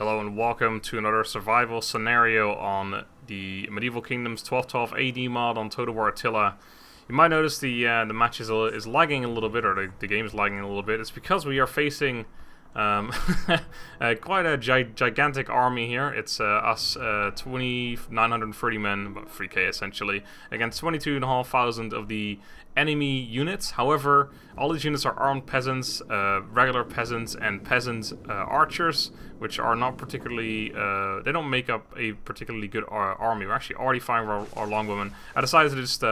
Hello and welcome to another survival scenario on the Medieval Kingdoms 1212 AD mod on Total War Attila. You might notice the match is lagging a little bit, or the game is lagging a little bit. It's because we are facing quite a gigantic army here. It's us 2,930 men, about 3k essentially, against 22,500 of the enemy units. However, all these units are armed peasants, regular peasants, and peasant archers, which are not particularly, they don't make up a particularly good army. We're actually already firing our longbowmen. I decided to just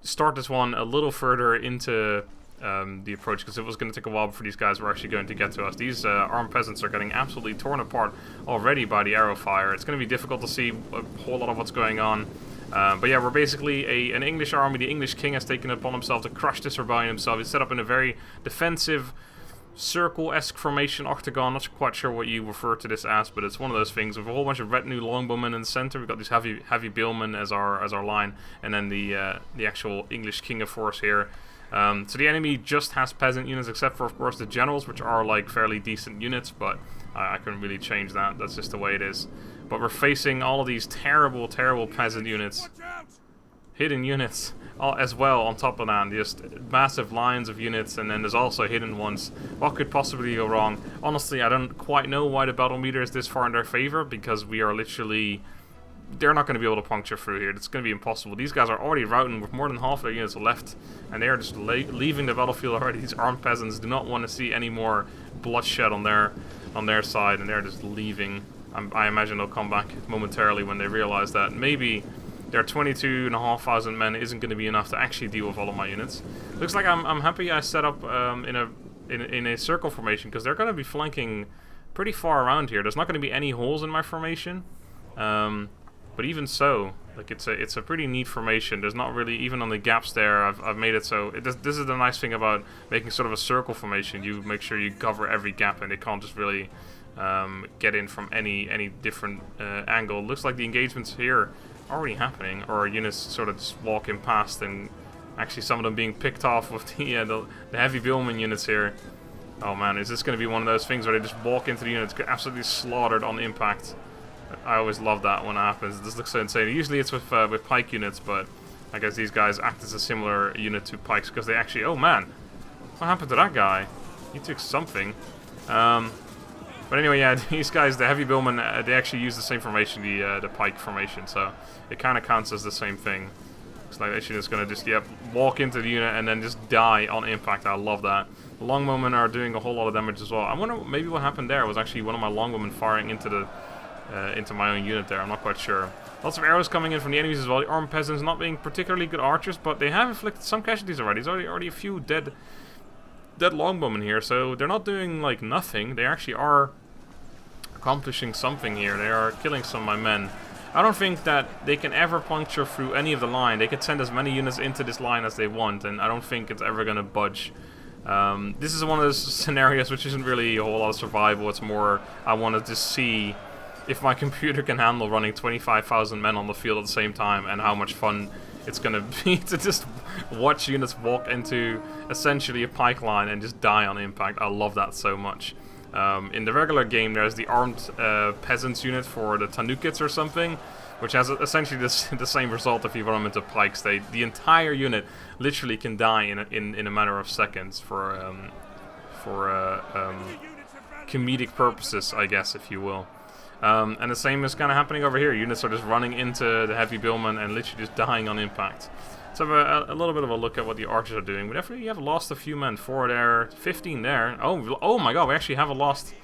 start this one a little further into the approach, because it was going to take a while before these guys were actually going to get to us. These armed peasants are getting absolutely torn apart already by the arrow fire. It's going to be difficult to see a whole lot of what's going on. But yeah, we're basically an English army. The English king has taken it upon himself to crush this rebellion himself. He's set up in a very defensive, circle-esque formation, octagon. Not quite sure what you refer to this as, but it's one of those things with a whole bunch of retinue longbowmen in the center. We've got these heavy billmen as our line, and then the actual English king of force here. So the enemy just has peasant units, except for, of course, the generals, which are like fairly decent units, but I couldn't really change that. That's just the way it is. But we're facing all of these terrible peasant units, hidden units as well on top of that. Just massive lines of units, and then there's also hidden ones. What could possibly go wrong? Honestly, I don't quite know why the battle meter is this far in their favor, because we are literally... They're not going to be able to puncture through here. It's going to be impossible. These guys are already routing with more than half their units left, and they are just leaving the battlefield already. These armed peasants do not want to see any more bloodshed on their side, and they're just leaving. I imagine they'll come back momentarily when they realize that maybe their 22,500 men isn't going to be enough to actually deal with all of my units. Looks like I'm happy I set up in a circle formation, because they're going to be flanking pretty far around here. There's not going to be any holes in my formation. But even so, like it's a pretty neat formation. There's not really, even on the gaps there, I've made it so this is the nice thing about making sort of a circle formation. You make sure you cover every gap, and they can't just really get in from any different angle. It looks like the engagements here are already happening, or units sort of just walking past, and actually some of them being picked off with the heavy billman units here. Oh man, is this going to be one of those things where they just walk into the units, get absolutely slaughtered on impact? I always love that when it happens. This looks so insane. Usually it's with pike units, but I guess these guys act as a similar unit to pikes, because they actually... Oh man, what happened to that guy? He took something. But anyway, yeah, these guys, the heavy billmen, they actually use the same formation, the pike formation, so it kind of counts as the same thing. Looks like this unit's going to just, walk into the unit and then just die on impact. I love that. The longbowmen are doing a whole lot of damage as well. I wonder maybe what happened there was actually one of my longbowmen firing into my own unit there. I'm not quite sure. Lots of arrows coming in from the enemies as well. The armed peasants not being particularly good archers, but they have inflicted some casualties already. There's already a few dead longbowmen here, so they're not doing like nothing. They actually are accomplishing something here. They are killing some of my men. I don't think that they can ever puncture through any of the line. They could send as many units into this line as they want, and I don't think it's ever going to budge. This is one of those scenarios which isn't really a whole lot of survival. It's more I want to just see if my computer can handle running 25,000 men on the field at the same time, and how much fun it's going to be to just watch units walk into essentially a pike line and just die on impact. I love that so much. In the regular game, there's the armed peasants unit for the Tanukits or something, which has essentially the same result if you run them into pikes. The entire unit literally can die in a matter of seconds for comedic purposes, I guess, if you will. And the same is kind of happening over here. Units are just running into the heavy billmen and literally just dying on impact. Let's have a little bit of a look at what the archers are doing. We definitely have lost a few men. 4 there, 15 there. Oh my god, we actually have lost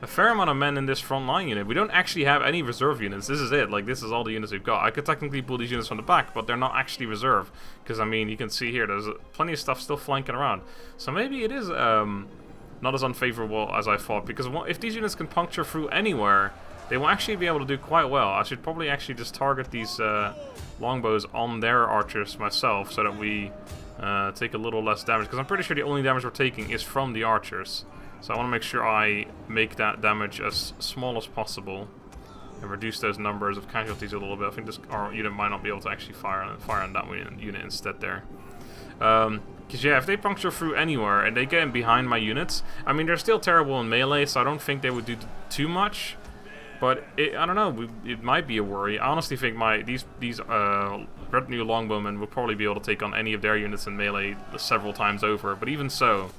a fair amount of men in this front line unit. We don't actually have any reserve units. This is it. Like, this is all the units we've got. I could technically pull these units from the back, but they're not actually reserve. Because, I mean, you can see here, there's plenty of stuff still flanking around. So maybe it is not as unfavorable as I thought. Because if these units can puncture through anywhere, they will actually be able to do quite well. I should probably actually just target these longbows on their archers myself, so that we take a little less damage. Because I'm pretty sure the only damage we're taking is from the archers. So I want to make sure I make that damage as small as possible and reduce those numbers of casualties a little bit. I think this unit might not be able to actually fire on that unit instead there. Because yeah, if they puncture through anywhere and they get in behind my units, I mean, they're still terrible in melee, so I don't think they would do too much. But I don't know. It might be a worry. I honestly think these retinue longbowmen will probably be able to take on any of their units in melee several times over. But even so,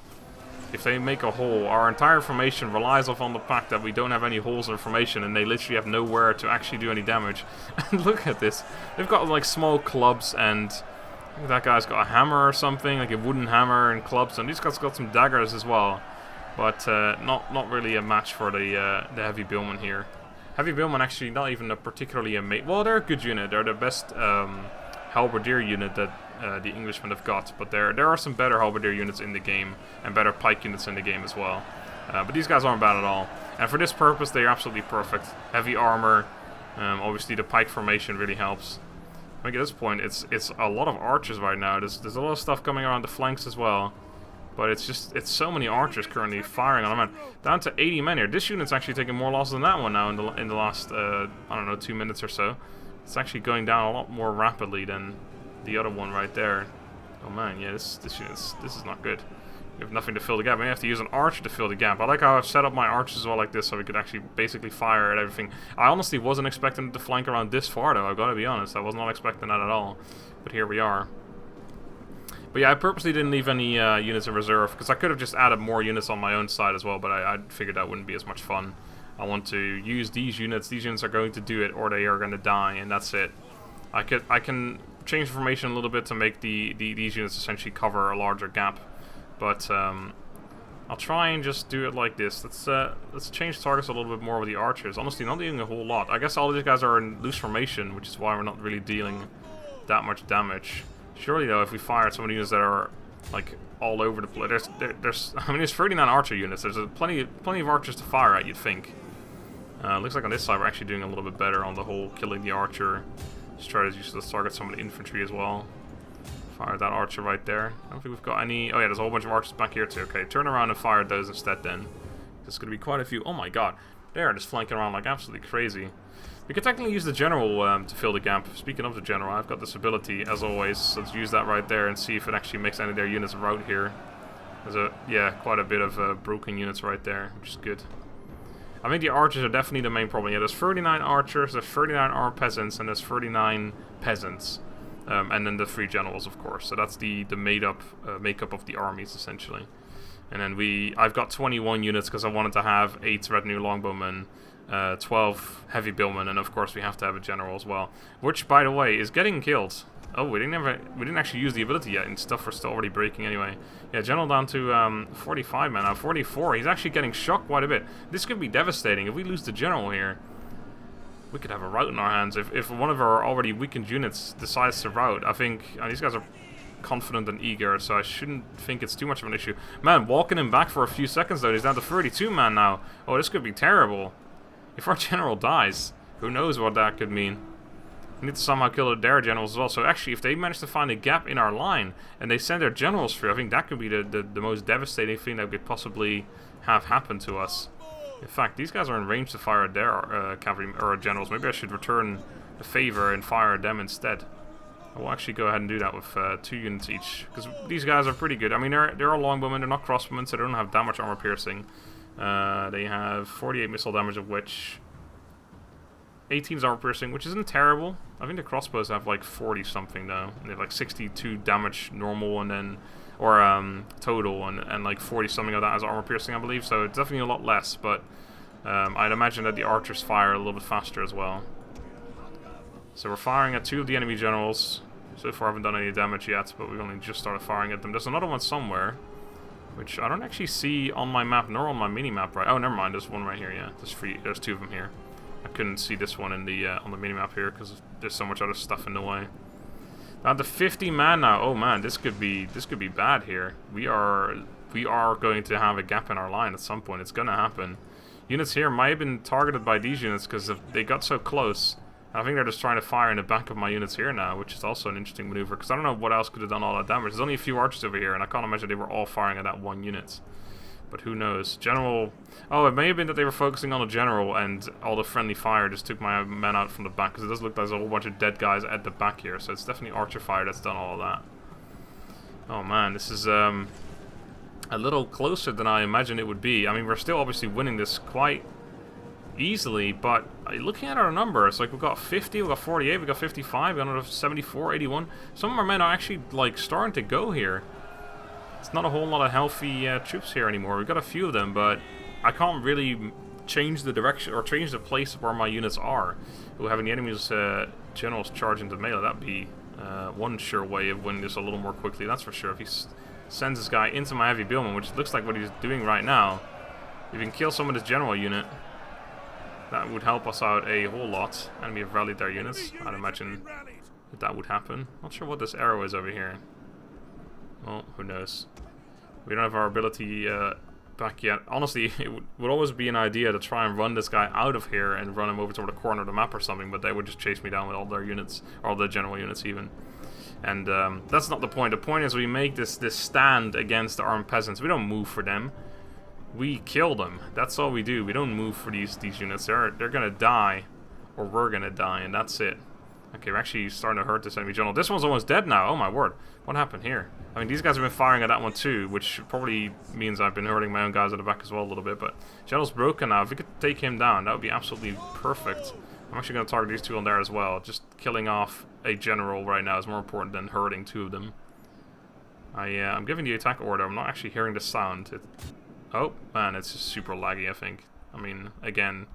if they make a hole, our entire formation relies on the fact that we don't have any holes in formation, and they literally have nowhere to actually do any damage. And look at this. They've got like small clubs, and I think that guy's got a hammer or something, like a wooden hammer and clubs, and these guys got some daggers as well. But not really a match for the heavy billman here. Heavy billman actually not even a particularly well, they're a good unit. They're the best halberdier unit that the Englishmen have got, but there are some better halberdier units in the game and better pike units in the game as well. But these guys aren't bad at all, and for this purpose they're absolutely perfect. Heavy armor, obviously the pike formation really helps. I think at this point it's a lot of archers right now. There's a lot of stuff coming around the flanks as well. But it's so many archers currently firing on them. Man, down to 80 men here. This unit's actually taking more losses than that one now in the last I don't know, 2 minutes or so. It's actually going down a lot more rapidly than the other one right there. Oh man, yeah, this is not good. We have nothing to fill the gap. We have to use an archer to fill the gap. I like how I've set up my archers as well like this, so we could actually basically fire at everything. I honestly wasn't expecting it to flank around this far though. I've got to be honest. I was not expecting that at all. But here we are. But yeah, I purposely didn't leave any units in reserve, because I could have just added more units on my own side as well, but I figured that wouldn't be as much fun. I want to use these units. These units are going to do it, or they are going to die, and that's it. I can change the formation a little bit to make these units essentially cover a larger gap, but I'll try and just do it like this. Let's change targets a little bit more with the archers. Honestly, not doing a whole lot. I guess all these guys are in loose formation, which is why we're not really dealing that much damage. Surely though, if we fire at some of the units that are like all over the place, there's 39 archer units. There's plenty of archers to fire at, you'd think. Looks like on this side we're actually doing a little bit better on the whole killing the archer strategy. So let's target some of the infantry as well. Fire that archer right there. I don't think we've got any. Oh yeah, there's a whole bunch of archers back here too. Okay, turn around and fire those instead then. There's going to be quite a few. Oh my god, they're just flanking around like absolutely crazy. We could technically use the general to fill the gap. Speaking of the general, I've got this ability, as always, so let's use that right there and see if it actually makes any of their units rout here. There's quite a bit of broken units right there, which is good. I think the archers are definitely the main problem. Yeah, there's 39 archers, there's 39 armed peasants, and there's 39 peasants. And then the 3 generals, of course. So that's the makeup of the armies, essentially. And then I've got 21 units because I wanted to have 8 retinue longbowmen, 12 heavy billmen, and of course we have to have a general as well, which by the way is getting killed. Oh, we didn't actually use the ability yet, and stuff we're still already breaking anyway. Yeah, general down to 45 man now, 44. He's actually getting shocked quite a bit. This could be devastating if we lose the general here. We could have a rout in our hands if one of our already weakened units decides to rout. I think these guys are confident and eager, so I shouldn't think it's too much of an issue. Man, walking him back for a few seconds though. He's down to 32 man now. Oh, this could be terrible. If our general dies, who knows what that could mean. We need to somehow kill their generals as well. So actually, if they manage to find a gap in our line and they send their generals through, I think that could be the most devastating thing that could possibly have happened to us. In fact, these guys are in range to fire at their cavalry or generals. Maybe I should return the favor and fire at them instead. I will actually go ahead and do that with 2 units each, because these guys are pretty good. I mean, they're all longbowmen, they're not crossbowmen, so they don't have that much armor piercing. They have 48 missile damage, of which 18 is armor piercing, which isn't terrible. I think the crossbows have like 40 something though. And they have like 62 damage normal and then, or total, and like 40 something of that as armor piercing, I believe. So it's definitely a lot less, but I'd imagine that the archers fire a little bit faster as well. So we're firing at 2 of the enemy generals. So far I haven't done any damage yet, but we've only just started firing at them. There's another one somewhere, which I don't actually see on my map nor on my mini-map, right? Oh, never mind, there's one right here, yeah. There's 2 of them here. I couldn't see this one in the on the mini-map here because there's so much other stuff in the way. Down to 50 man now. Oh man, this could be bad here. We are going to have a gap in our line at some point. It's gonna happen. Units here might have been targeted by these units because they got so close. I think they're just trying to fire in the back of my units here now, which is also an interesting maneuver, because I don't know what else could have done all that damage. There's only a few archers over here, and I can't imagine they were all firing at that 1 unit. But who knows? General... Oh, it may have been that they were focusing on the general, and all the friendly fire just took my men out from the back, because it does look like there's a whole bunch of dead guys at the back here, so it's definitely archer fire that's done all of that. Oh man, this is a little closer than I imagined it would be. I mean, we're still obviously winning this quite easily, but looking at our numbers, like, we've got 50, we've got 48, we've got 55, we've got another 74, 81. Some of our men are actually, like, starting to go here. It's not a whole lot of healthy troops here anymore. We've got a few of them, but I can't really change the direction or change the place where my units are. We're having the enemy's generals charge into melee. That'd be one sure way of winning this a little more quickly, that's for sure. If he sends this guy into my heavy billman, which looks like what he's doing right now, if he can kill some of this general unit, that would help us out a whole lot. And we have rallied their units. I'd imagine that would happen. Not sure what this arrow is over here. Well, who knows. We don't have our ability back yet. Honestly, it would always be an idea to try and run this guy out of here and run him over toward the corner of the map or something, but they would just chase me down with all their units, or all their general units even. And that's not the point. The point is we make this stand against the armed peasants. We don't move for them. We kill them. That's all we do. We don't move for these units. They're gonna die, or we're gonna die, and that's it. Okay, we're actually starting to hurt this enemy general. This one's almost dead now. Oh my word. What happened here? I mean, these guys have been firing at that one too, which probably means I've been hurting my own guys at the back as well a little bit, but general's broken now. If we could take him down, that would be absolutely perfect. I'm actually going to target these two on there as well. Just killing off a general right now is more important than hurting two of them. I'm giving the attack order. I'm not actually hearing the sound. Oh, man, it's just super laggy, I think. I mean, again,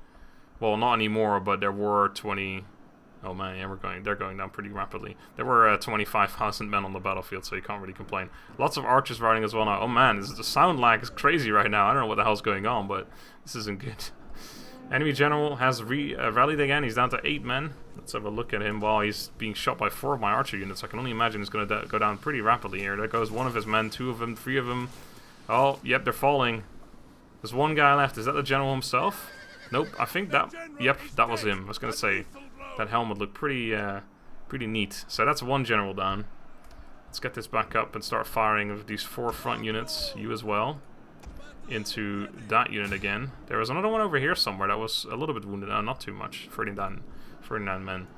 well, not anymore, but there were 20... Oh man, yeah, they're going down pretty rapidly. There were 25,000 men on the battlefield, so you can't really complain. Lots of archers riding as well now. Oh man, the sound lag is crazy right now. I don't know what the hell's going on, but this isn't good. Enemy general has rallied again. He's down to 8 men. Let's have a look at him while he's being shot by 4 of my archer units. I can only imagine he's going to go down pretty rapidly here. There goes one of his men, 2 of them, 3 of them. Oh, yep, they're falling. There's one guy left. Is that the general himself? Nope, I think that... Yep, that was him. I was going to say... That helmet looked pretty neat. So that's one general down. Let's get this back up and start firing with these 4 front units, you as well, into that unit again. There was another one over here somewhere that was a little bit wounded. Not too much. 39 men.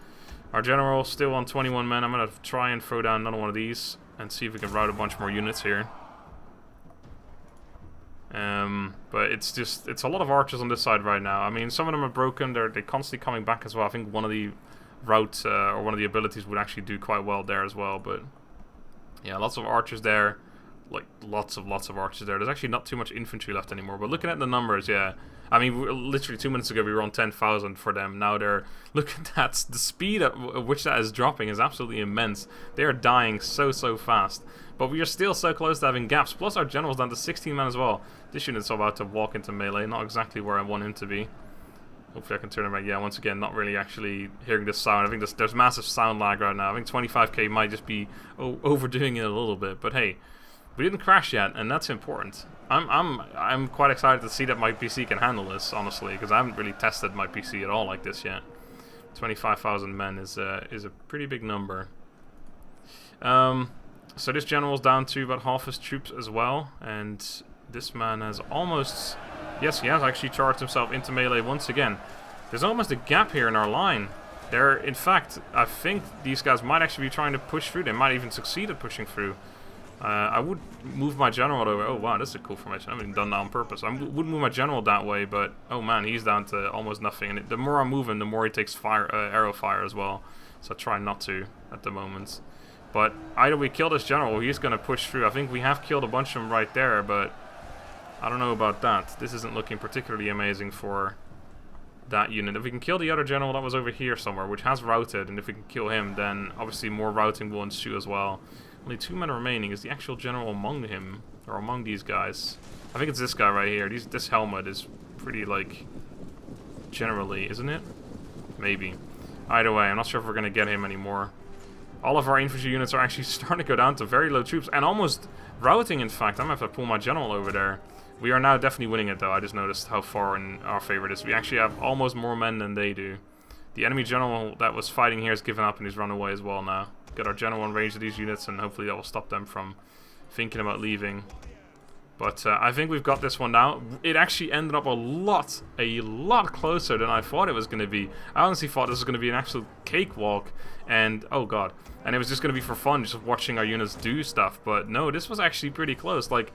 Our general still on 21 men. I'm going to try and throw down another one of these and see if we can route a bunch more units here. But it's a lot of archers on this side right now. I mean, some of them are broken. They're constantly coming back as well. I think one of the routes or one of the abilities would actually do quite well there as well. But yeah, lots of archers there. Like lots of archers there. There's actually not too much infantry left anymore. But looking at the numbers, yeah. I mean, literally 2 minutes ago we were on 10,000 for them. Now they're... Look at that. The speed at which that is dropping is absolutely immense. They are dying so fast. But we are still so close to having gaps. Plus our general's down to 16 men as well. This unit's about to walk into melee. Not exactly where I want him to be. Hopefully I can turn him back. Yeah, once again, not really actually hearing this sound. I think there's massive sound lag right now. I think 25k might just be overdoing it a little bit. But hey, we didn't crash yet, and that's important. I'm quite excited to see that my PC can handle this, honestly, because I haven't really tested my PC at all like this yet. 25,000 men is a pretty big number. So this general's down to about half his troops as well, and this man has almost... Yes, he has actually charged himself into melee once again. There's almost a gap here in our line. In fact, I think these guys might actually be trying to push through. They might even succeed at pushing through. I would move my general over. Oh wow, this is a cool formation. I haven't even done that on purpose. I would move my general that way, but oh man, he's down to almost nothing. And the more I move him, the more he takes arrow fire as well. So I try not to at the moment. But either we kill this general or he's going to push through. I think we have killed a bunch of them right there, but I don't know about that. This isn't looking particularly amazing for that unit. If we can kill the other general that was over here somewhere, which has routed, and if we can kill him, then obviously more routing will ensue as well. Only 2 men remaining. Is the actual general among him, or among these guys? I think it's this guy right here. This helmet is pretty, like, generally, isn't it? Maybe. Either way, I'm not sure if we're going to get him anymore. All of our infantry units are actually starting to go down to very low troops, and almost routing, in fact. I'm going to have to pull my general over there. We are now definitely winning it, though. I just noticed how far in our favor it is. We actually have almost more men than they do. The enemy general that was fighting here has given up and he's run away as well now. Get our general in range of these units, and hopefully that will stop them from thinking about leaving. But I think we've got this one now. It actually ended up a lot closer than I thought it was going to be. I honestly thought this was going to be an absolute cakewalk, and oh god, and it was just going to be for fun, just watching our units do stuff. But no, this was actually pretty close. Like,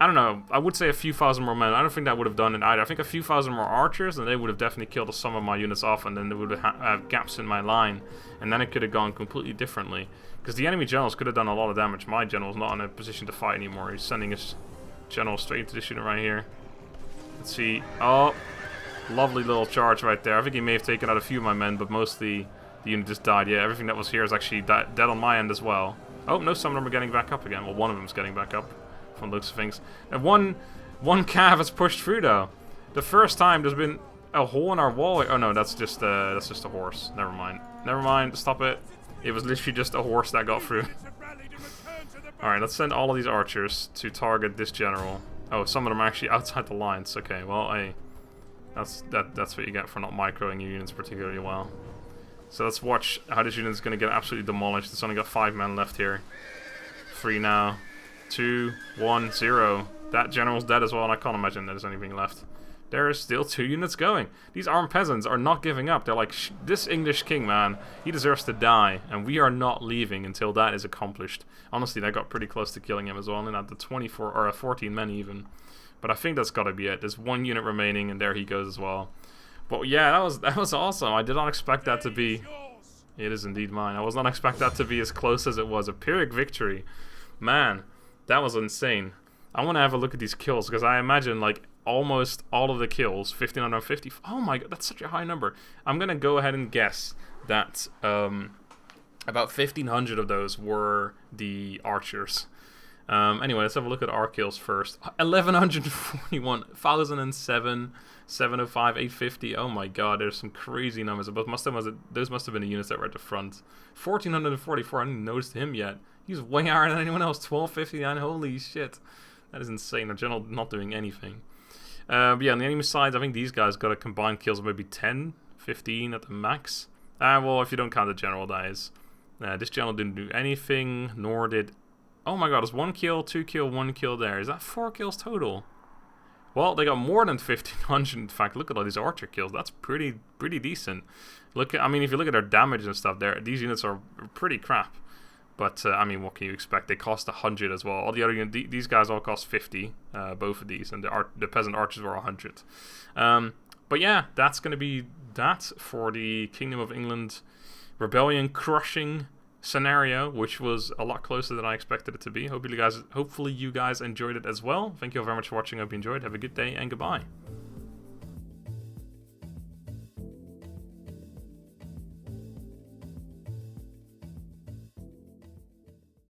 I don't know, I would say a few thousand more men. I don't think that would have done it either. I think a few thousand more archers, and they would have definitely killed some of my units off, and then they would have gaps in my line, and then it could have gone completely differently. Because the enemy generals could have done a lot of damage. My general's not in a position to fight anymore. He's sending his general straight into this unit right here. Let's see. Oh, lovely little charge right there. I think he may have taken out a few of my men, but mostly the unit just died. Yeah, everything that was here is actually dead on my end as well. Oh, no, some of them are getting back up again. Well, one of them's getting back up. From looks of things. And one cav has pushed through though. The first time there's been a hole in our wall. Oh no, that's just a horse. Never mind. Never mind. Stop it. It was literally just a horse that got through. All right, let's send all of these archers to target this general. Oh, some of them are actually outside the lines. Okay, well, hey, that's what you get for not microing your units particularly well. So let's watch how this unit is going to get absolutely demolished. It's only got 5 men left here. 3 now. 2, 1, 0. That general's dead as well, and I can't imagine there's anything left. There is still 2 units going. These armed peasants are not giving up. They're like, this English king, man, he deserves to die, and we are not leaving until that is accomplished. Honestly, they got pretty close to killing him as well, and at the 24 or 14 men even. But I think that's got to be it. There's 1 unit remaining, and there he goes as well. But yeah, that was awesome. I did not expect that to be. It is indeed mine. I was not expect that to be as close as it was. A Pyrrhic victory, man. That was insane. I want to have a look at these kills, because I imagine, like, almost all of the kills, 1,550. Oh my god, that's such a high number. I'm going to go ahead and guess that about 1,500 of those were the archers. Anyway, let's have a look at our kills first. 1,141, 1,007, 705, 850. Oh my god, there's some crazy numbers. But those must have been the units that were at the front. 1,444, I didn't notice him yet. He's way higher than anyone else. 1259. Holy shit. That is insane. The general not doing anything. But yeah, on the enemy side, I think these guys got a combined kills of maybe 10, 15 at the max. Well, if you don't count the general, that is. This general didn't do anything, nor did... Oh my god, it's 1 kill, 2 kill, 1 kill there. Is that 4 kills total? Well, they got more than 1,500. In fact, look at all these archer kills. That's pretty decent. Look at, I mean, if you look at their damage and stuff, these units are pretty crap. But, I mean, what can you expect? They cost 100 as well. All the other these guys all cost 50, both of these, and the peasant archers were 100. But yeah, that's going to be that for the Kingdom of England rebellion crushing scenario, which was a lot closer than I expected it to be. Hopefully you guys enjoyed it as well. Thank you all very much for watching. I hope you enjoyed. Have a good day, and goodbye.